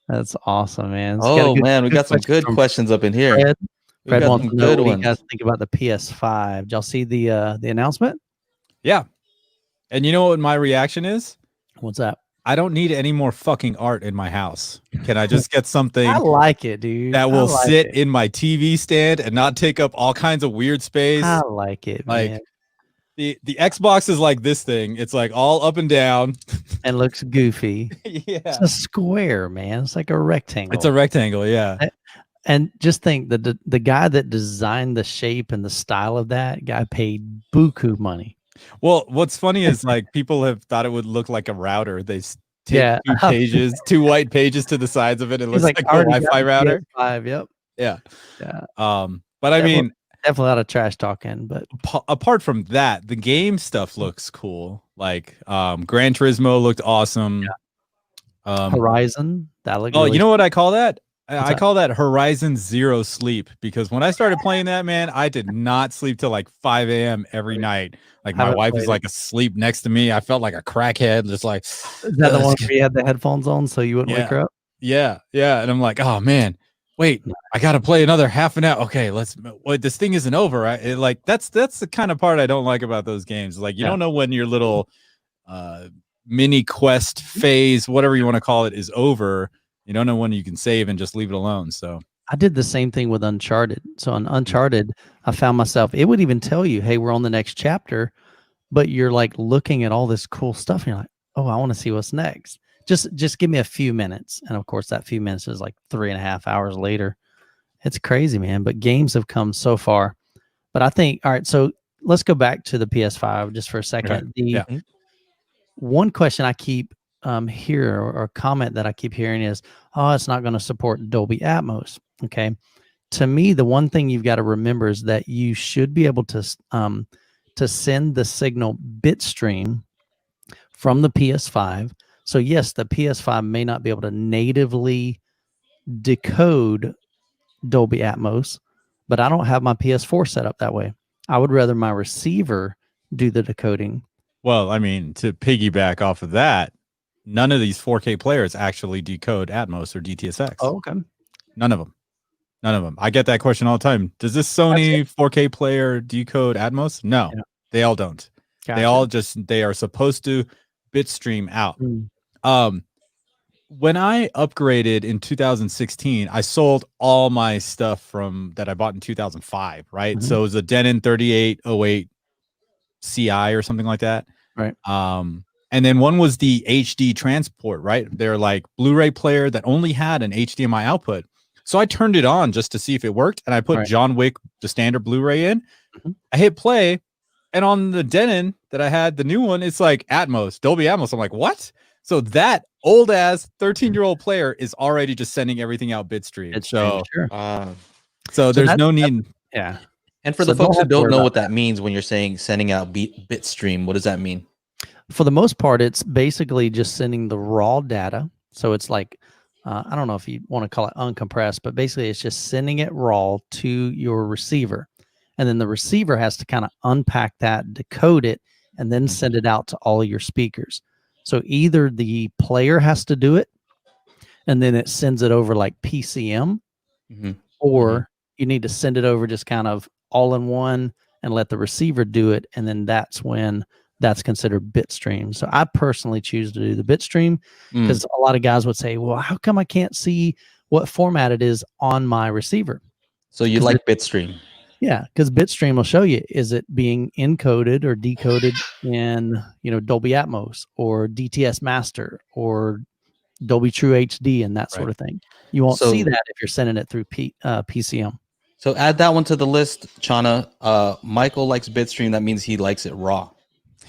That's awesome, man. So got a Oh man, we good got some question good from questions up in here. Fred. We've Fred got wants some to know good what do you guys ones. think about the PS5. Did y'all see the announcement? Yeah. And you know what my reaction is? What's that? I don't need any more fucking art in my house. Can I just get I something like it, dude. that I will like sit it. in my TV stand and not take up all kinds of weird I space? like it, man. Like the Xbox is like this thing. It's like all up and down. And looks goofy. It's Yeah. a square, man. It's like a rectangle. It's a rectangle, yeah. And just think the guy that designed the shape and the style of that guy paid buku money. Well, what's funny is like people have thought it would look like a router. They take Yeah. two pages, two white pages to the sides of it. It He's looks like, like I a already got Wi-Fi the router. PS5. Yep. Yeah. Yeah. But I mean, Definitely a lot of trash talking, but apart from that, the game stuff looks cool. Like Gran Turismo looked awesome. Horizon, that looked Oh, really you know what I call that? I that? call that Horizon Zero Sleep, because when I started playing that, man, I did not sleep till like 5 a.m. every night. Like my Haven't wife played is it. like asleep next to me. I felt like a crackhead, just like Is that the one where you had the headphones on so you wouldn't wake her up? Yeah. And I'm like, oh man, wait, I gotta play another half an hour. Okay, wait, this thing isn't over. Right? Like that's the kind of part I don't like about those games. Like you don't know when your little mini quest phase, whatever you want to call it, is over. You don't know when you can save and just leave it alone. So I did the same thing with Uncharted. So on Uncharted, I found myself, it would even tell you, hey, we're on the next chapter, but you're like looking at all this cool stuff and you're like, oh, I want to see what's next. Just give me a few minutes. And of course, that few minutes is like 3.5 hours later. It's crazy, man. But games have come so far. But I think, all right, so let's go back to the PS5 just for a second. One question I keep hear or comment that I keep hearing is, oh, it's not going to support Dolby Atmos. Okay. To me, the one thing you've got to remember is that you should be able to send the signal bitstream from the PS5. So yes, the PS5 may not be able to natively decode Dolby Atmos, but I don't have my PS4 set up that way. I would rather my receiver do the decoding. Well, I mean, to piggyback off of that, none of these 4K players actually decode Atmos or DTSX. Oh, okay. None of them. I get that question all the time. Does this Sony 4K player decode Atmos? No, they all don't. Gotcha. They are supposed to bitstream out. When I upgraded in 2016, I sold all my stuff that I bought in 2005, right? So it was a Denon 3808 CI or something like that. Right. And then one was the HD transport, right? They're like Blu-ray player that only had an HDMI output. So I turned it on just to see if it worked, and I put John Wick, the standard Blu-ray in. I hit play, and on the Denon that I had, the new one, it's like Atmos, Dolby Atmos. I'm like, what? So that old ass 13-year-old player is already just sending everything out bitstream. So there's no need. Yeah. And for the folks who don't know what that means when you're saying sending out bitstream, what does that mean? For the most part, it's basically just sending the raw data. So it's like, I don't know if you want to call it uncompressed, but basically it's just sending it raw to your receiver. And then the receiver has to kind of unpack that, decode it, and then send it out to all your speakers. So either the player has to do it, and then it sends it over like PCM, or you need to send it over just kind of all in one and let the receiver do it. And then that's when that's considered bitstream. So I personally choose to do the bitstream because a lot of guys would say, well, how come I can't see what format it is on my receiver? So you like bitstream? Yeah, because bitstream will show you, is it being encoded or decoded in, Dolby Atmos or DTS Master or Dolby True HD and that sort of thing. You won't see that if you're sending it through PCM. So add that one to the list, Chana. Michael likes bitstream. That means he likes it raw.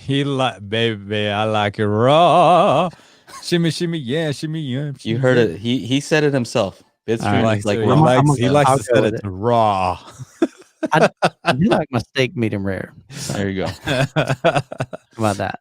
Baby, I like it raw. Shimmy, shimmy, yeah, shimmy, yeah. You heard it. He said it himself. Bitstream is like raw. He likes to set it to raw. I do like my steak medium rare. So. There you go. How about that?